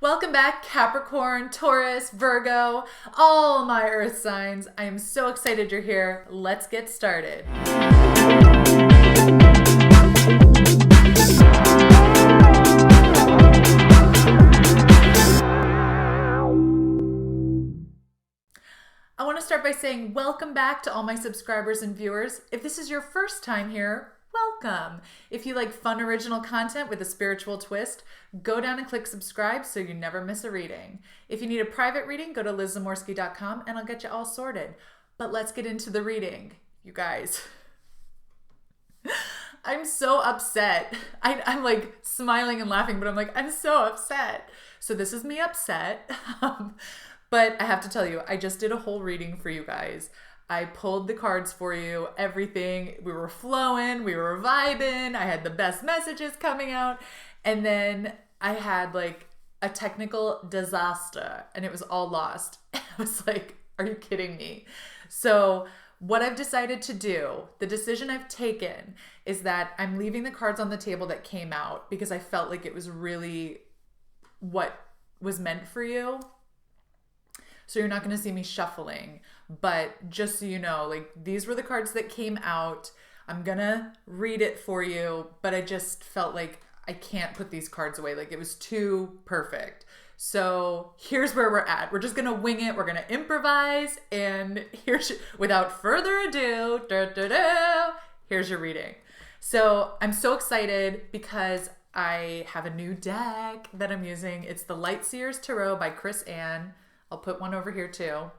Welcome back, Capricorn, Taurus, Virgo, all my earth signs. I am so excited you're here. Let's get started. I want to start by saying welcome back to all my subscribers and viewers. If this is your first time here, welcome. If you like fun original content with a spiritual twist, go down and click subscribe so you never miss a reading. If you need a private reading, go to LizZamorski.com and I'll get you all sorted. But let's get into the reading, you guys. I'm so upset. I'm like smiling and laughing, but I'm like, I'm so upset. So this is me upset. But I have to tell you, I just did a whole reading for you guys. I pulled the cards for you, everything. We were flowing, we were vibing. I had the best messages coming out. And then I had like a technical disaster and it was all lost. I was like, are you kidding me? So what I've decided to do, the decision I've taken is that I'm leaving the cards on the table that came out because I felt like it was really what was meant for you. So you're not going to see me shuffling, but just so you know, like these were the cards that came out. I'm going to read it for you, but I just felt like I can't put these cards away. Like it was too perfect. So here's where we're at. We're just going to wing it. We're going to improvise. And without further ado, here's your reading. So I'm so excited because I have a new deck that I'm using. It's the Light Seers Tarot by Chris Ann. I'll put one over here too.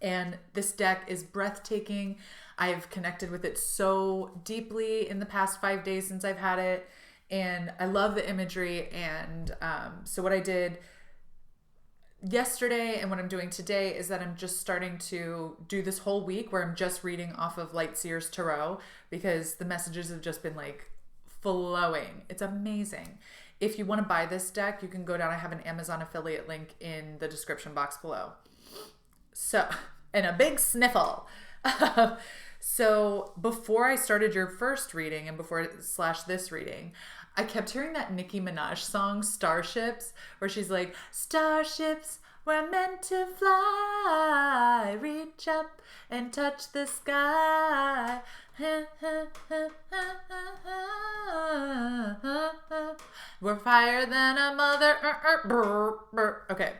And this deck is breathtaking. I've connected with it so deeply in the past 5 days since I've had it. And I love the imagery. And so what I did yesterday and what I'm doing today is that I'm just starting to do this whole week where I'm just reading off of Light Seers Tarot because the messages have just been like flowing. It's amazing. If you want to buy this deck, you can go down. I have an Amazon affiliate link in the description box below. So, and a big sniffle. So before I started your first reading and before / this reading, I kept hearing that Nicki Minaj song, Starships, where she's like, starships were meant to fly, reach up and touch the sky. We're higher than a mother. Okay.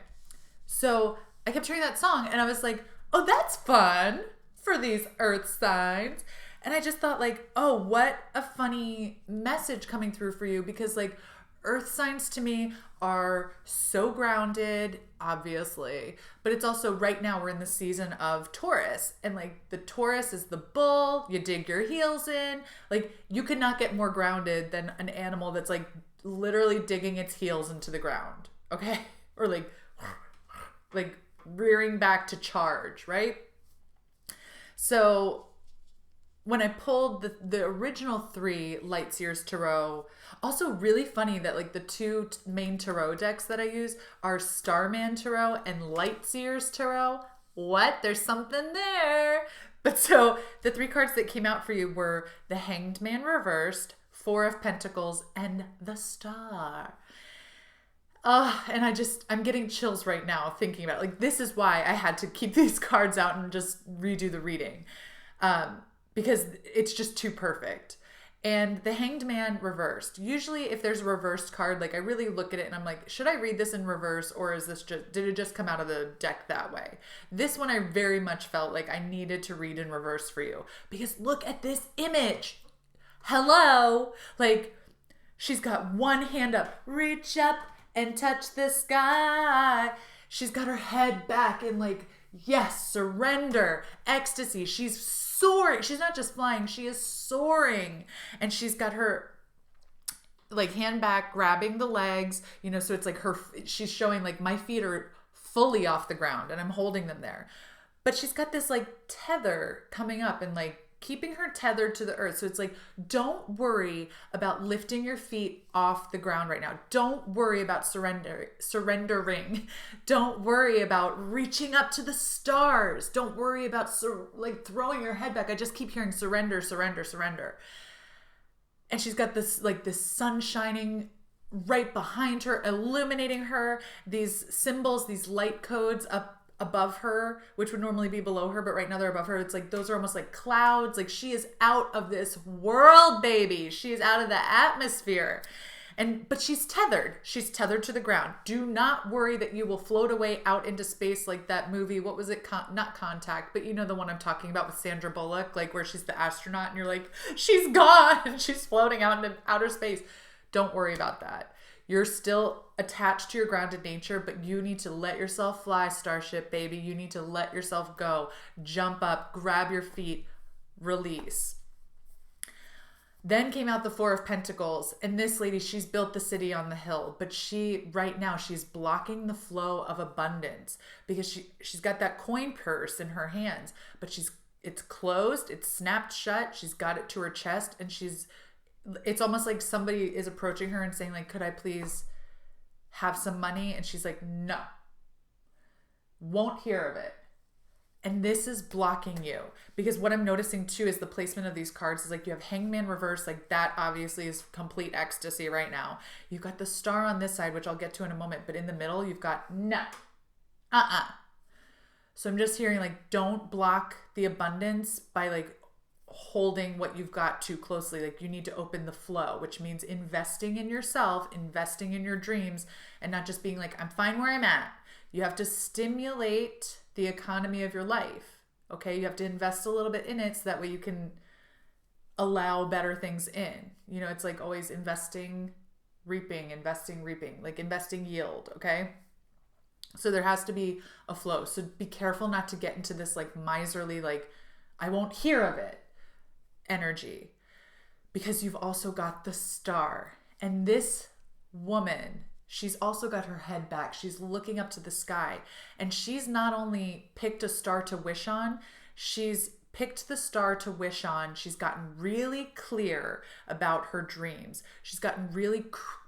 So I kept hearing that song and I was like, oh, that's fun for these earth signs. And I just thought like, oh, what a funny message coming through for you because like earth signs to me are so grounded, obviously, but it's also right now we're in the season of Taurus and like the Taurus is the bull, you dig your heels in, like you could not get more grounded than an animal that's like literally digging its heels into the ground, okay? Or like rearing back to charge, right? So when I pulled the original 3 Light Seers Tarot, also really funny that like the 2 main tarot decks that I use are Starman Tarot and Light Seers Tarot. What? There's something there. But so the 3 cards that came out for you were the Hanged Man reversed, 4 of Pentacles, and the Star. And I'm getting chills right now thinking about it. Like this is why I had to keep these cards out and just redo the reading. Because it's just too perfect. And the Hanged Man reversed. Usually if there's a reversed card, like I really look at it and I'm like, should I read this in reverse or did it just come out of the deck that way? This one I very much felt like I needed to read in reverse for you because look at this image. Hello. Like she's got one hand up, reach up and touch the sky. She's got her head back and like, yes, surrender, ecstasy. She's soaring. She's not just flying, she is soaring. And she's got her like hand back, grabbing the legs, you know, so it's like she's showing like my feet are fully off the ground and I'm holding them there. But she's got this like tether coming up and like keeping her tethered to the earth. So it's like, don't worry about lifting your feet off the ground right now. Don't worry about surrendering. Don't worry about reaching up to the stars. Don't worry about like throwing your head back. I just keep hearing surrender, surrender, surrender. And she's got this like this sun shining right behind her, illuminating her, these symbols, these light codes up above her, which would normally be below her, but right now they're above her. It's like those are almost like clouds. Like she is out of this world, baby. She is out of the atmosphere. But she's tethered. She's tethered to the ground. Do not worry that you will float away out into space like that movie. What was it? Not Contact, but you know the one I'm talking about with Sandra Bullock, like where she's the astronaut and you're like, she's gone. She's floating out into outer space. Don't worry about that. You're still attached to your grounded nature, but you need to let yourself fly, Starship baby. You need to let yourself go. Jump up, grab your feet, release. Then came out the Four of Pentacles. And this lady, she's built the city on the hill, but right now, she's blocking the flow of abundance because she's got that coin purse in her hands, but it's closed, it's snapped shut. She's got it to her chest and it's almost like somebody is approaching her and saying like, could I please have some money? And she's like, no, won't hear of it. And this is blocking you because what I'm noticing too is the placement of these cards is like you have Hangman reverse, like that obviously is complete ecstasy right now. You've got the Star on this side, which I'll get to in a moment, but in the middle you've got no, So I'm just hearing like, don't block the abundance by like holding what you've got too closely. Like you need to open the flow, which means investing in yourself, investing in your dreams, and not just being like, I'm fine where I'm at. You have to stimulate the economy of your life. Okay. You have to invest a little bit in it so that way you can allow better things in. You know, it's like always investing, reaping, like investing yield. Okay. So there has to be a flow. So be careful not to get into this like miserly, like I won't hear of it energy, because you've also got the Star. And this woman, she's also got her head back. She's looking up to the sky. And she's not only picked a star to wish on, she's picked the star to wish on. She's gotten really clear about her dreams. She's gotten really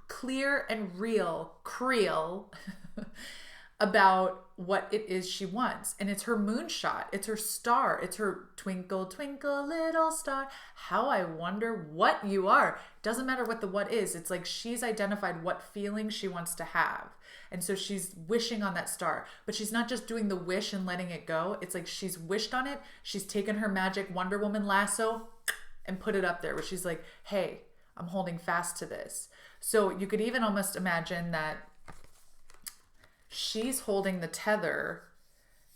clear and real, creel about what it is she wants. And it's her moonshot. It's her star. It's her twinkle, twinkle, little star. How I wonder what you are. Doesn't matter what the what is. It's like she's identified what feeling she wants to have. And so she's wishing on that star. But she's not just doing the wish and letting it go. It's like she's wished on it. She's taken her magic Wonder Woman lasso and put it up there where she's like, hey, I'm holding fast to this. So you could even almost imagine that she's holding the tether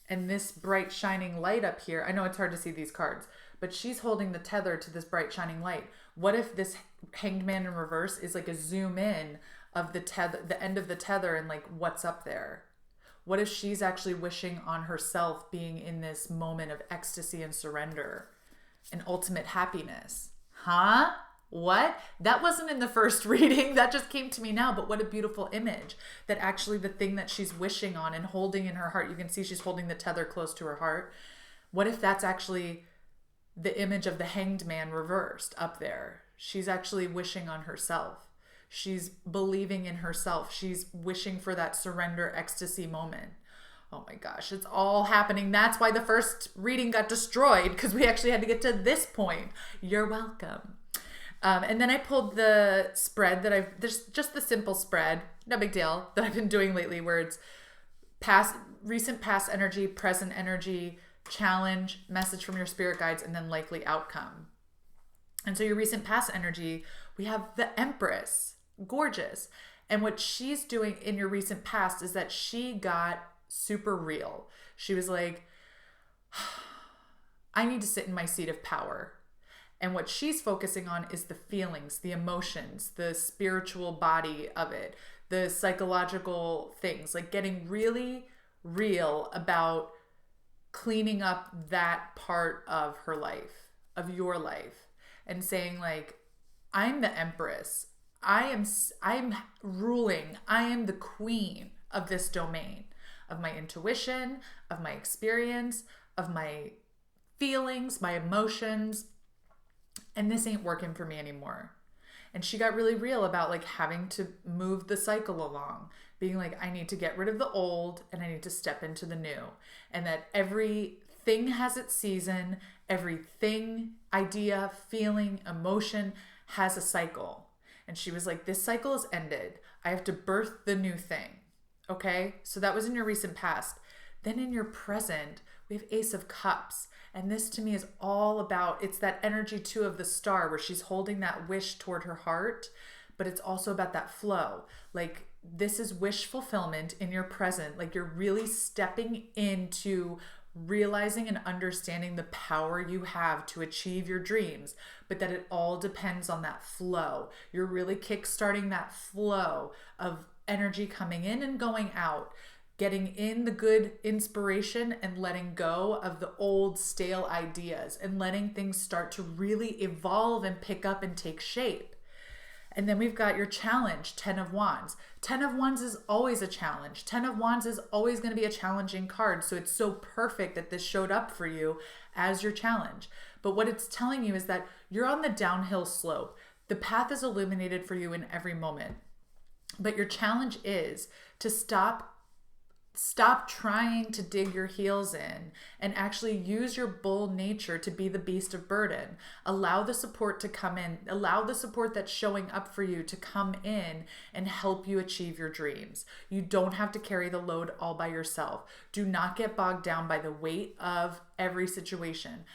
and this bright shining light up here. I know it's hard to see these cards, but she's holding the tether to this bright shining light. What if this Hanged Man in reverse is like a zoom in of the tether, the end of the tether, and like what's up there? What if she's actually wishing on herself being in this moment of ecstasy and surrender and ultimate happiness? Huh? What? That wasn't in the first reading. That just came to me now. But what a beautiful image that actually the thing that she's wishing on and holding in her heart, you can see she's holding the tether close to her heart. What if that's actually the image of the Hanged Man reversed up there? She's actually wishing on herself. She's believing in herself. She's wishing for that surrender ecstasy moment. Oh my gosh, it's all happening. That's why the first reading got destroyed, because we actually had to get to this point. You're welcome. And then I pulled the spread there's just the simple spread, no big deal, that I've been doing lately, where it's recent past energy, present energy, challenge, message from your spirit guides, and then likely outcome. And so your recent past energy, we have the Empress, gorgeous. And what she's doing in your recent past is that she got super real. She was like, I need to sit in my seat of power. And what she's focusing on is the feelings, the emotions, the spiritual body of it, the psychological things, like getting really real about cleaning up that part of her life, of your life, and saying like, I'm the Empress. I'm ruling. I am the queen of this domain, of my intuition, of my experience, of my feelings, my emotions. And this ain't working for me anymore. And she got really real about like having to move the cycle along, being like, I need to get rid of the old and I need to step into the new. And that everything has its season, everything, idea, feeling, emotion has a cycle. And she was like, this cycle is ended. I have to birth the new thing. Okay? So that was in your recent past. Then in your present, we have Ace of Cups. And this to me is all about, it's that energy too of the star where she's holding that wish toward her heart, but it's also about that flow. Like, this is wish fulfillment in your present. Like, you're really stepping into realizing and understanding the power you have to achieve your dreams, but that it all depends on that flow. You're really kickstarting that flow of energy coming in and going out, getting in the good inspiration and letting go of the old stale ideas and letting things start to really evolve and pick up and take shape. And then we've got your challenge, 10 of Wands. 10 of Wands is always a challenge. 10 of Wands is always going to be a challenging card. So it's so perfect that this showed up for you as your challenge. But what it's telling you is that you're on the downhill slope. The path is illuminated for you in every moment. But your challenge is to stop trying to dig your heels in and actually use your bull nature to be the beast of burden. Allow the support to come in. Allow the support that's showing up for you to come in and help you achieve your dreams. You don't have to carry the load all by yourself. Do not get bogged down by the weight of every situation.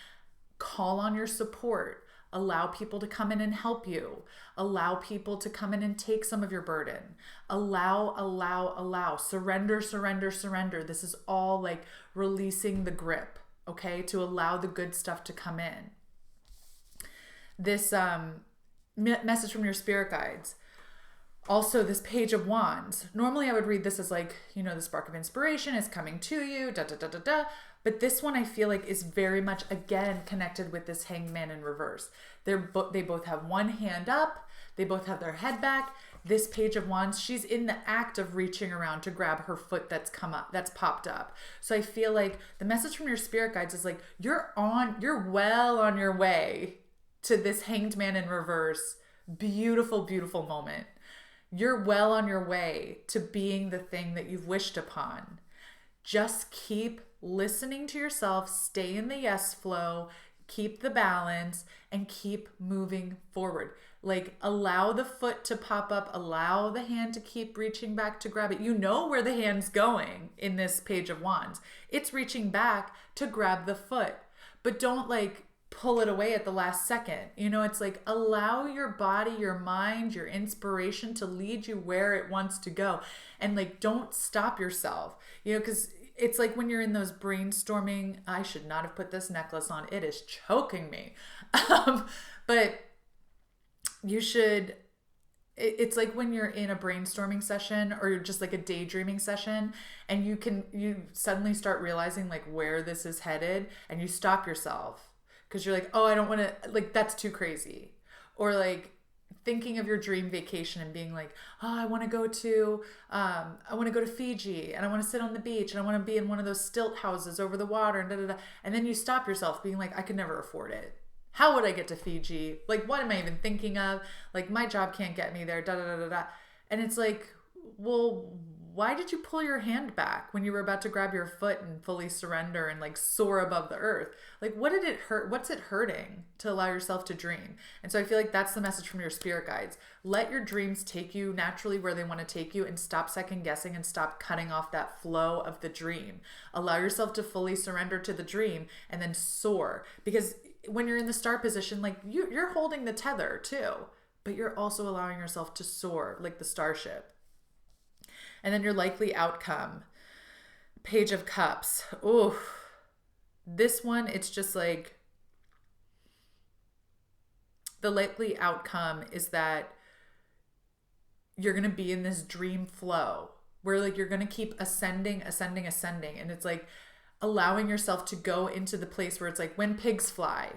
Call on your support. Allow people to come in and help you. Allow people to come in and take some of your burden. Allow. Surrender, surrender, surrender. This is all like releasing the grip, okay? To allow the good stuff to come in. This message from your spirit guides. Also, this Page of Wands. Normally I would read this as like, the spark of inspiration is coming to you, da da da da da. But this one I feel like is very much, again, connected with this Hanged Man in reverse. They both have one hand up. They both have their head back. This Page of Wands, she's in the act of reaching around to grab her foot that's popped up. So I feel like the message from your spirit guides is like, you're well on your way to this Hanged Man in reverse. Beautiful, beautiful moment. You're well on your way to being the thing that you've wished upon. Just keep listening to yourself, stay in the yes flow, keep the balance, and keep moving forward. Like, allow the foot to pop up, allow the hand to keep reaching back to grab it. You know where the hand's going in this Page of Wands. It's reaching back to grab the foot, but don't like pull it away at the last second. It's like, allow your body, your mind, your inspiration to lead you where it wants to go. And like, don't stop yourself, because it's like when you're in those brainstorming, I should not have put this necklace on. It is choking me. But you should, it's like when you're in a brainstorming session or you're just like a daydreaming session and you suddenly start realizing like where this is headed and you stop yourself because you're like, oh, I don't want to, like, that's too crazy. Or like thinking of your dream vacation and being like, oh, I want to go to Fiji and I want to sit on the beach and I want to be in one of those stilt houses over the water and da da da. And then you stop yourself being like, I could never afford it. How would I get to Fiji? Like, what am I even thinking of? Like, my job can't get me there, da da da da da. And it's like, well, why did you pull your hand back when you were about to grab your foot and fully surrender and like soar above the earth? Like, what did it hurt? What's it hurting to allow yourself to dream? And so I feel like that's the message from your spirit guides. Let your dreams take you naturally where they want to take you and stop second guessing and stop cutting off that flow of the dream. Allow yourself to fully surrender to the dream and then soar. Because when you're in the star position, like you're holding the tether too, but you're also allowing yourself to soar like the starship. And then your likely outcome, Page of Cups. Ooh, this one, it's just like, the likely outcome is that you're going to be in this dream flow where like you're going to keep ascending. And it's like allowing yourself to go into the place where it's like when pigs fly.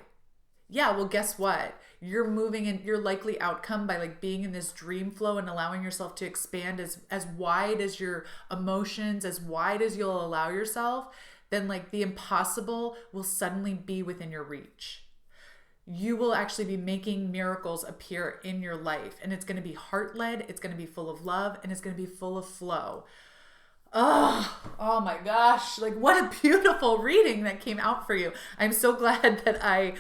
Yeah, well, guess what? You're moving in your likely outcome by like being in this dream flow and allowing yourself to expand as wide as your emotions, as wide as you'll allow yourself, then like the impossible will suddenly be within your reach. You will actually be making miracles appear in your life, and it's going to be heart-led, it's going to be full of love, and it's going to be full of flow. Oh my gosh. Like what a beautiful reading that came out for you. I'm so glad that I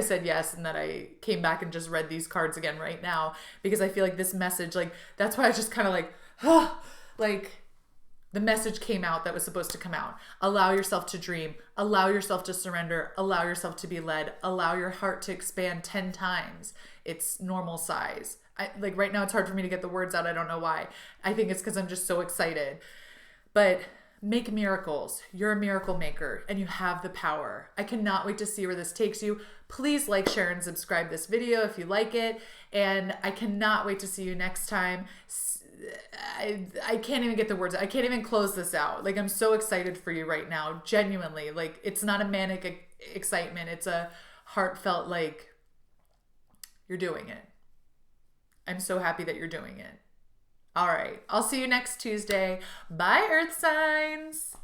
said yes and that I came back and just read these cards again right now, because I feel like this message, like that's why I was just kind of like, like the message came out that was supposed to come out. Allow yourself to dream, allow yourself to surrender, allow yourself to be led, allow your heart to expand 10 times its normal size. Like right now it's hard for me to get the words out. I don't know why. I think it's because I'm just so excited. But make miracles. You're a miracle maker and you have the power. I cannot wait to see where this takes you. Please like, share, and subscribe this video if you like it. And I cannot wait to see you next time. I can't even get the words. I can't even close this out. Like I'm so excited for you right now. Genuinely. Like it's not a manic excitement. It's a heartfelt like you're doing it. I'm so happy that you're doing it. All right. I'll see you next Tuesday. Bye, Earth signs.